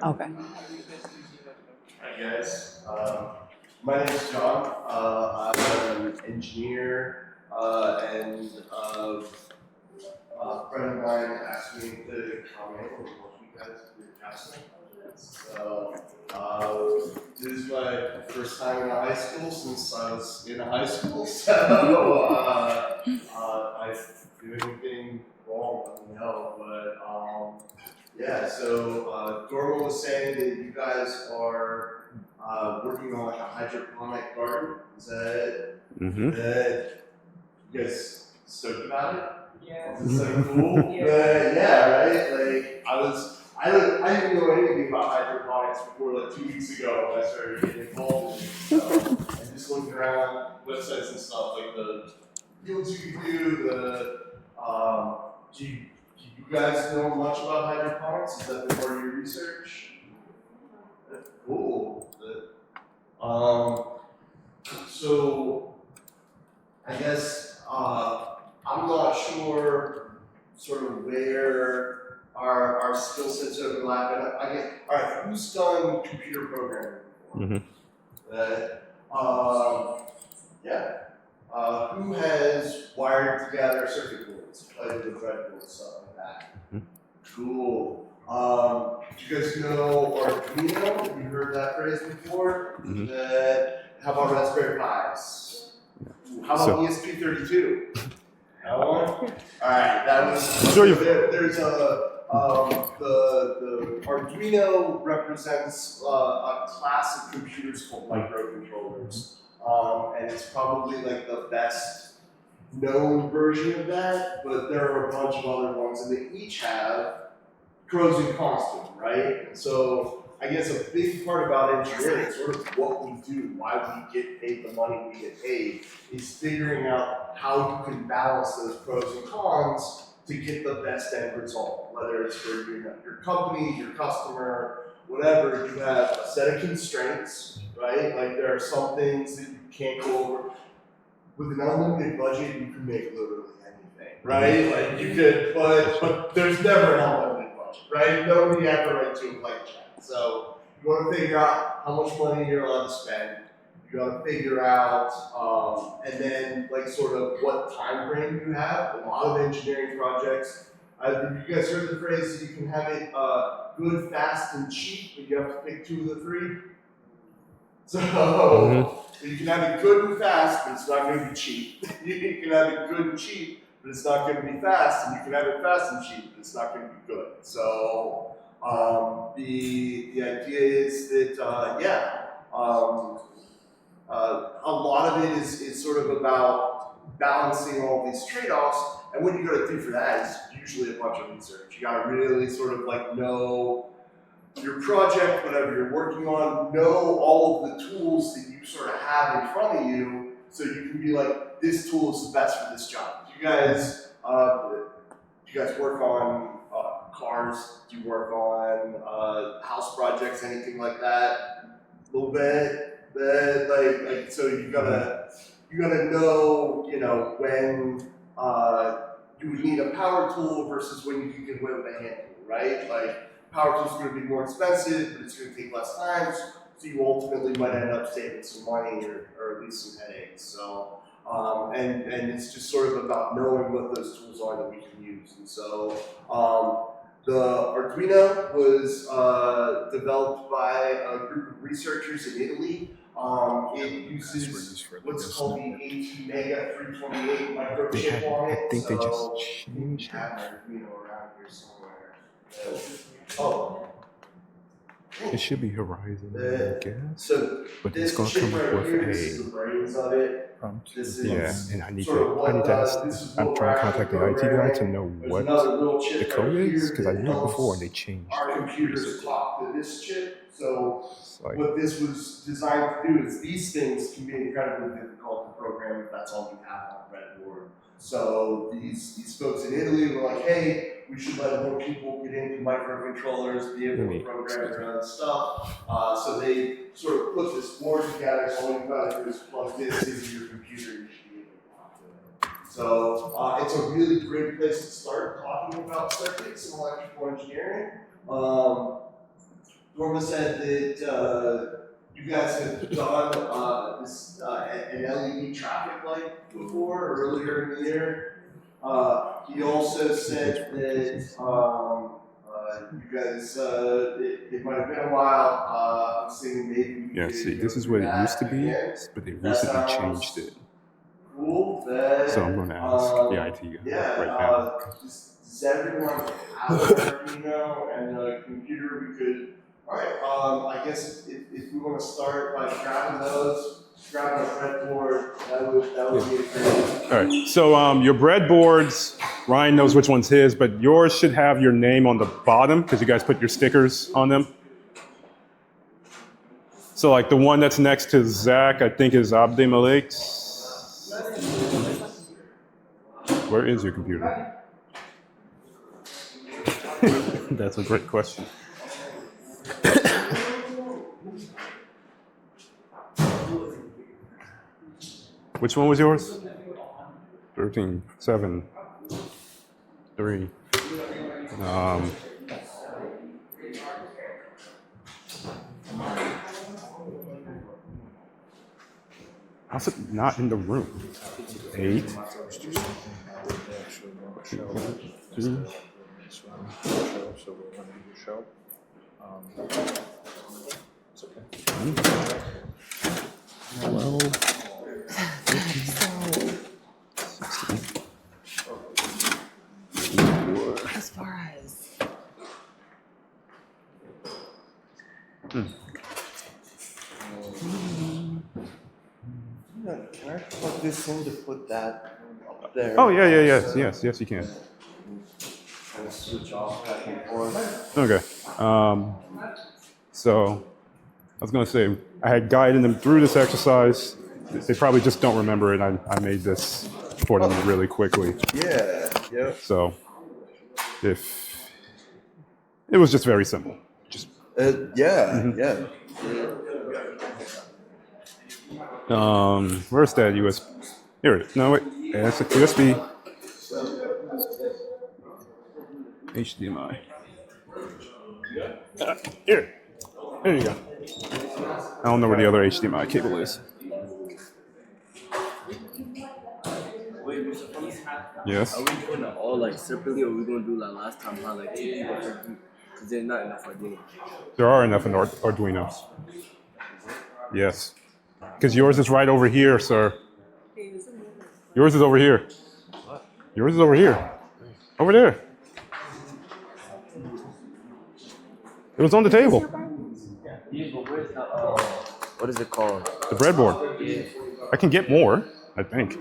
Okay. Hi guys, my name is John. I'm an engineer, and a friend of mine asked me to come in and help you guys do your casting. So this is my first time in a high school since I was in a high school. So if I do anything wrong, let me know. But yeah, so Georg was saying that you guys are working on like a hydroponic garden. Is that that you guys stoked about it? Yeah. Is it so cool? Yeah, right? Like I didn't know anything about hydroponics before like 2 weeks ago when I started getting involved in it. So I'm just looking around websites and stuff, like the fields you can do, do you guys know much about hydroponics? Is that part of your research? Cool. So I guess I'm not sure sort of where our skill sets overlap. And I guess, all right, who's done computer programming before? Yeah. Who has wired together circuit boards, played with breadboards, stuff like that? Cool. Do you guys know Arduino? Have you heard that phrase before? How about Raspberry Pis? How about ESP32? That one? All right, that was. So there's the Arduino represents a class of computers called microcontrollers, and it's probably like the best known version of that. But there are a bunch of other ones, and they each have pros and cons to them, right? And so I guess a big part about engineering, sort of what we do, why we get paid the money we get paid, is figuring out how you can balance those pros and cons to get the best end result. Whether it's for your company, your customer, whatever, you have a set of constraints, right? Like there are some things that you can't go over. With an unlimited budget, you can make literally anything, right? Like you could, but there's never an unlimited budget, right? Nobody ever write to a blank check. So you want to figure out how much money you're allowed to spend. You got to figure out, and then like sort of what time frame you have. A lot of engineering projects. Have you guys heard the phrase that you can have it good, fast, and cheap, but you have to pick 2 of the 3? So you can have it good and fast, but it's not going to be cheap. You can have it good and cheap, but it's not going to be fast, and you can have it fast and cheap, but it's not going to be good. So the idea is that a lot of it is sort of about balancing all these trade-offs, and what you got to do for that is usually a bunch of research. You got to really sort of like know your project, whatever you're working on, know all of the tools that you sort of have in front of you, so you can be like, this tool is the best for this job. Do you guys work on cars? Do you work on house projects, anything like that? A little bit. Like so you gotta know, when you would need a power tool versus when you can whip a hand tool, right? Like power tool is going to be more expensive, but it's going to take less time, so you ultimately might end up saving some money or at least some headaches. So and it's just sort of about knowing what those tools are that we can use. And so the Arduino was developed by a group of researchers in Italy. It uses what's called the AT-Mega 328 microchip on it. I think so they just changed have an Arduino around here somewhere. it. Should be Horizon, I guess. So but it's going to come up with the brains of it. And I'm trying to contact the IT guy to know what the code is, because I knew it before and they changed. Our computers talk to this chip, so what this was designed to do is these things can be incredibly difficult to program if that's all you have on a breadboard. So these folks in Italy were like, hey, we should let more people get into microcontrollers, be able to program their own stuff. So they sort of put this board together, so all you gotta do is plug this into your computer and you should be able to talk to it. So it's a really great place to start talking about circuits and electrical engineering. Norma said that you guys have done an LED traffic light before earlier in the year. He also said that you guys, it might have been a while. I'm saying maybe. Yeah, see, this is what it used to be, but they recently changed it. Cool. So I'm going to ask the IT guy right now. Does everyone have an Arduino and a computer? We could. All right. I guess if we want to start by grabbing those, grabbing a breadboard, that would be a great. All right. So your breadboards, Ryan knows which one's his, but yours should have your name on the bottom because you guys put your stickers on them. So like the one that's next to Zach, I think is Abde Malik's. Where is your computer? That's a great question. Which one was yours? 13, 7, 3. How's it not in the room? 8. 2. As far as Can I plug this in to put that up there? Oh yeah, yes, you can. Kind of switch off back and forth. Okay. So I was going to say I had guided them through this exercise. They probably just don't remember it. I made this for them really quickly. Yeah. Yep. So if it was just very simple. Just Yeah. Yeah. where's that USB? Here it is. No wait, it's a USB. HDMI. Here. There you go. I don't know where the other HDMI cable is. Yes. Are we doing it all like separately, or are we gonna do like last time, how like 2 people per group? Because there's not enough Arduino. There are enough in Arduinos. Yes. Because yours is right over here, sir. Yours is over here. Yours is over here. Over there. It was on the table. Yeah, but where's the what is it called? The breadboard. Yeah. I can get more, I think.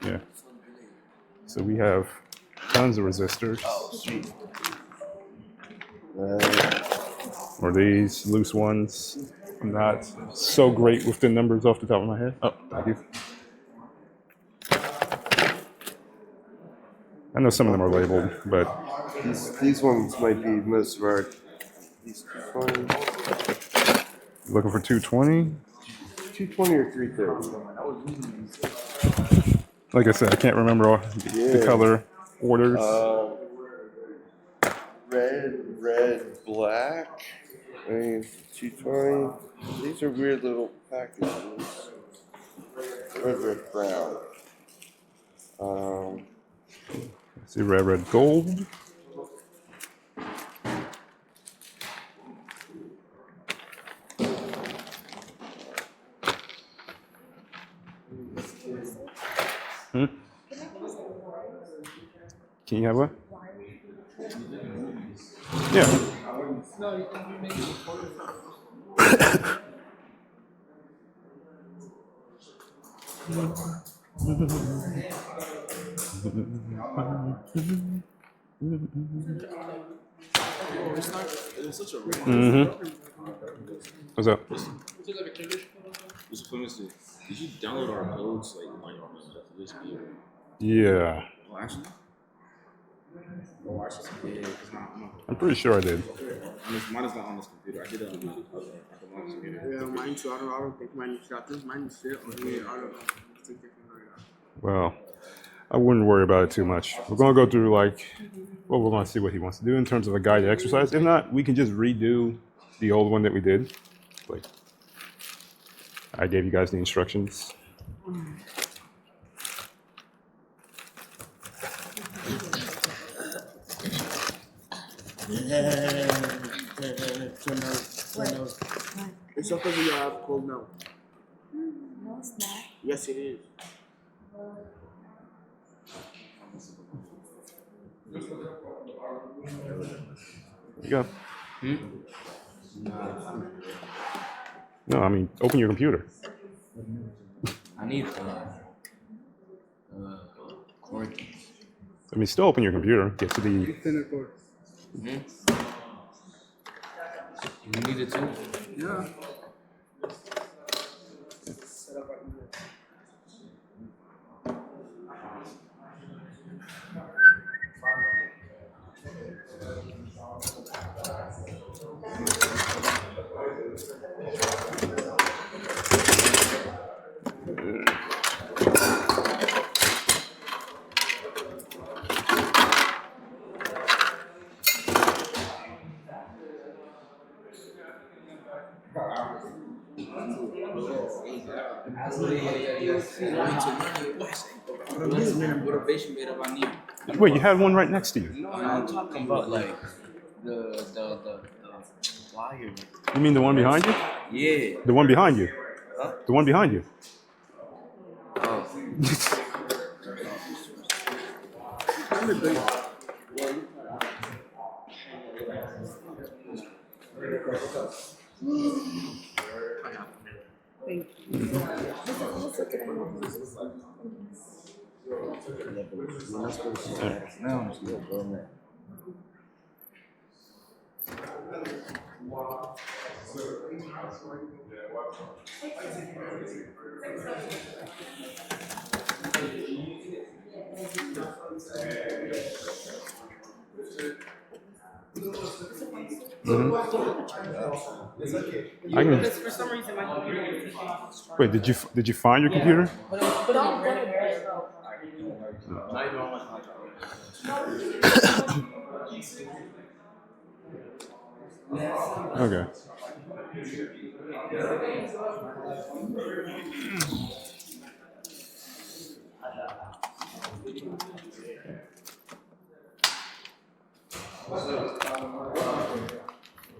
Yeah. So we have tons of resistors. Or these loose ones. I'm not so great with the numbers off the top of my head. Oh, thank you. I know some of them are labeled, but These ones might be most of our. These 220. looking for 220. 220 or 330. Like I said, I can't remember all the color orders. Red, black. I mean, 220. These are weird little packages. Red, brown. See, red, gold. Can you have what? Yeah. It's such a What's up? Did you download our codes like on your USB? Yeah, Oh, actually? Yeah, because I'm pretty sure I did. mine is not on this computer. I did it on the mom's computer. Yeah, mine too. I don't think mine is got this. Mine is shit. Or yeah, I don't know. I think different right now. Well, I wouldn't worry about it too much. We're gonna go through well, we're gonna see what he wants to do in terms of a guided exercise. If not, we can just redo the old one that we did. Like I gave you guys the instructions. It's up because you have cold milk. No, it's not. Yes, it is. You go. No, I mean, open your computer. I need cord. I mean, still open your computer. Get to the. Thinner cord. You need it too? Yeah. Motivation made up I need. Wait, you had one right next to you. No, I'm talking about like the wire. You mean the one behind you? Yeah. The one behind you. Huh? The one behind you. Oh. I can. Because for some reason my computer is taking off its charge. Wait, did you find your computer? But I'm gonna go. Okay.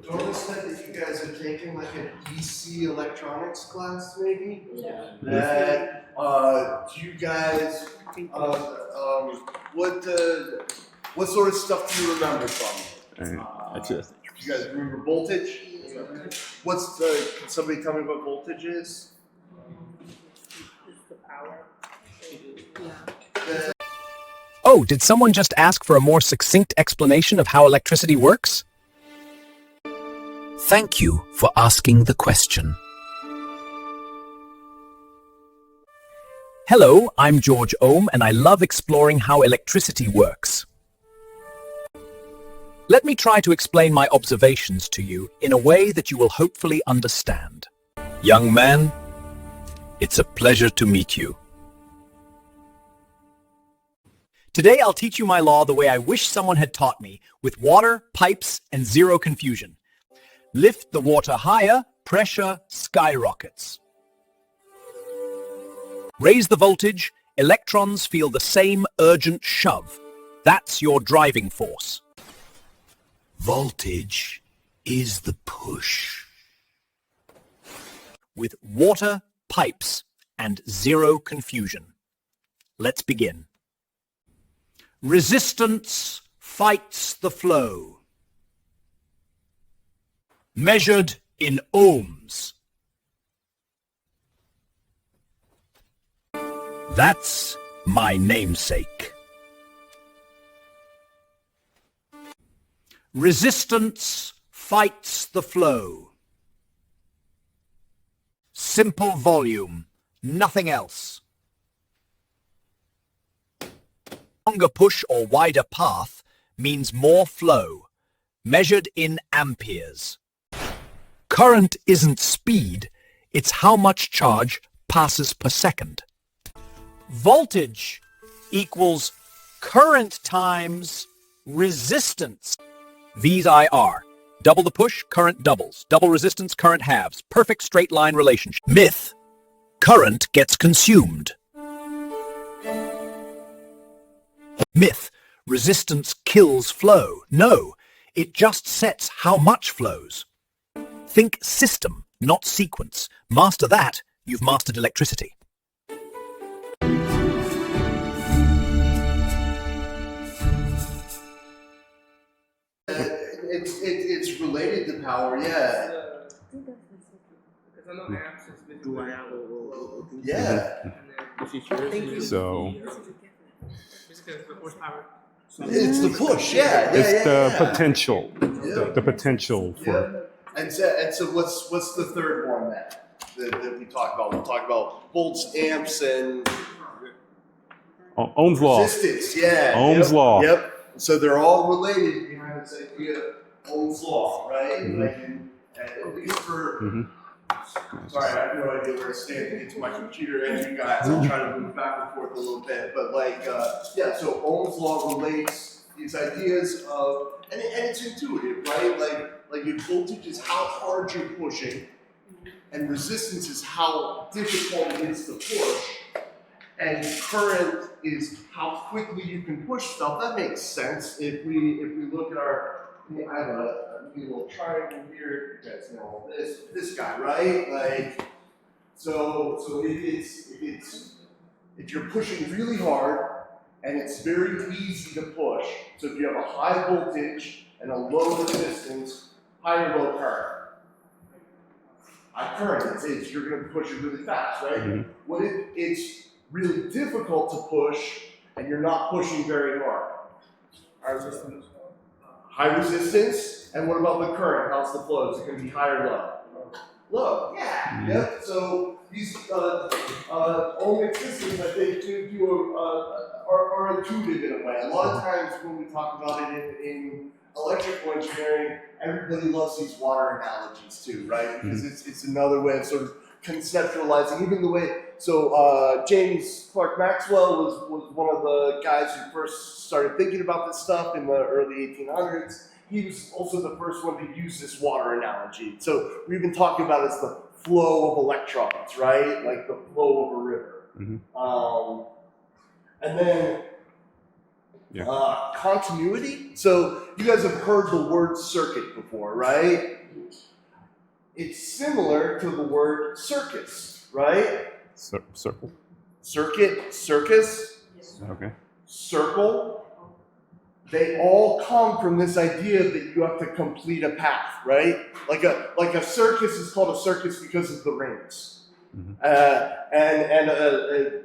Notice that you guys are taking like a DC electronics class, maybe? Yeah. That, do you guys, what sort of stuff do you remember from? That's it. You guys remember voltage? Can somebody tell me what voltage is? The power. Oh, did someone just ask for a more succinct explanation of how electricity works? Thank you for asking the question. Hello, I'm George Ohm, and I love exploring how electricity works. Let me try to explain my observations to you in a way that you will hopefully understand. Young man, it's a pleasure to meet you. Today I'll teach you my law the way I wish someone had taught me, with water, pipes, and zero confusion. Lift the water higher, pressure skyrockets. Raise the voltage, electrons feel the same urgent shove. That's your driving force. Voltage is the push. With water, pipes, and zero confusion. Let's begin. Resistance fights the flow. Measured in ohms. That's my namesake. Resistance fights the flow. Simple volume, nothing else. Longer push or wider path means more flow, measured in amperes. Current isn't speed, it's how much charge passes per second. Voltage equals current times resistance. VIR. Double the push, current doubles. Double resistance, current halves. Perfect straight line relationship. Myth. Current gets consumed. Myth. Resistance kills flow. No, it just sets how much flows. Think system, not sequence. Master that, you've mastered electricity. It's related to power, yeah. Because I know amps is basically Yeah. So basically the horsepower. It's the push, yeah. it's the yeah. potential, the potential for. Yeah. And so what's the third one that we talk about? We'll talk about volts, amps, and Ohm's law. resistance. Yeah. Ohm's law. Yep. So they're all related behind this idea of Ohm's law, right? Like at least for. Sorry, I have no idea where to stand to get to my computer and you guys. I'm trying to move back and forth a little bit. But so Ohm's law relates these ideas of, and it's intuitive, right? Like your voltage is how hard you're pushing, and resistance is how difficult it is to push, and current is how quickly you can push stuff. That makes sense if we look at our, I have a little triangle here. You guys know all this guy, right? Like, so if you're pushing really hard and it's very easy to push. So if you have a high voltage and a low resistance, high or low current. High current, it's you're going to push it really fast, right? What if it's really difficult to push and you're not pushing very hard? High resistance, and what about the current? How's the flow? Is it going to be high or low? Low, yeah. Yep. So these ohmic systems, I think, are intuitive in a way. A lot of times when we talk about it in electrical engineering, everybody loves these water analogies too, right? Because it's another way of sort of conceptualizing, even the way. So James Clerk Maxwell was one of the guys who first started thinking about this stuff in the early 1800s. He was also the first one to use this water analogy. So we've been talking about it as the flow of electrons, right? Like the flow of a river. And then continuity. So you guys have heard the word circuit before, right? It's similar to the word circus, right? Circle. Circuit, circus, Okay. circle. They all come from this idea that you have to complete a path, right? Like a circus is called a circus because of the rings,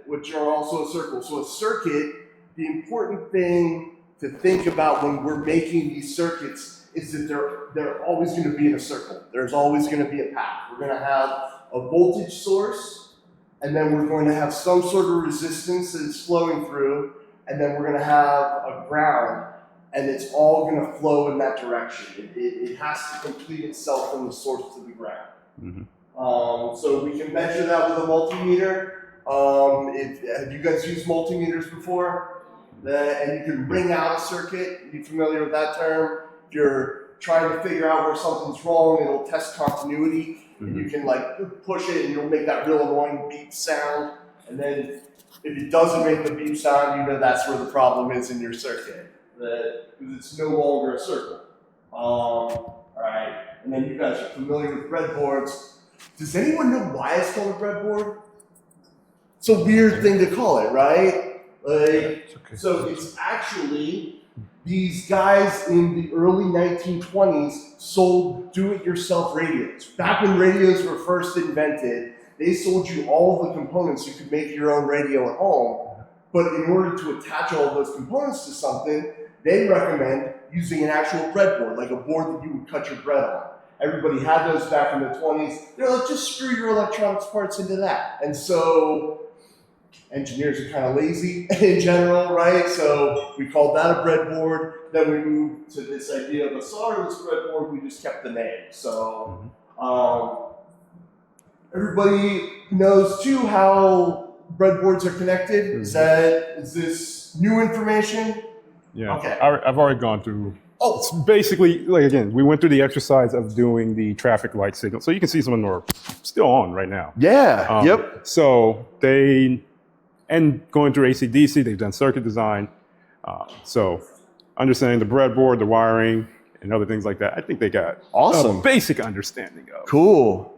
which are also a circle. So a circuit, the important thing to think about when we're making these circuits is that they're always going to be in a circle. There's always going to be a path. We're going to have a voltage source, and then we're going to have some sort of resistance that is flowing through, and then we're going to have a ground, and it's all going to flow in that direction. It has to complete itself from the source to the ground. So we can measure that with a multimeter. Have you guys used multimeters before? And you can ring out a circuit. Are you familiar with that term? If you're trying to figure out where something's wrong, it'll test continuity. And you can like push it and you'll make that real annoying beep sound. And then if it doesn't make the beep sound, you know that's where the problem is in your circuit. Because it's no longer a circle. All right, and then you guys are familiar with breadboards. Does anyone know why it's called a breadboard? It's a weird thing to call it, right? So it's actually these guys in the early 1920s sold do-it-yourself radios. Back when radios were first invented, They sold you all of the components. You could make your own radio at home. But in order to attach all of those components to something, they recommend using an actual breadboard, like a board that you would cut your bread on. Everybody had those back in the 20s. They're like, just screw your electronics parts into that. And so engineers are kind of lazy in general, right? So we called that a breadboard. Then we moved to this idea of a solderless breadboard. We just kept the name. So everybody knows too how breadboards are connected. Is this new information? Yeah. Okay. I've already gone through. Oh, it's basically, like, again, we went through the exercise of doing the traffic light signal. So you can see some of them are still on right now. Yeah. Yep. So going through AC/DC, they've done circuit design. So understanding the breadboard, the wiring, and other things like that, I think they got Awesome. a basic understanding of. Cool.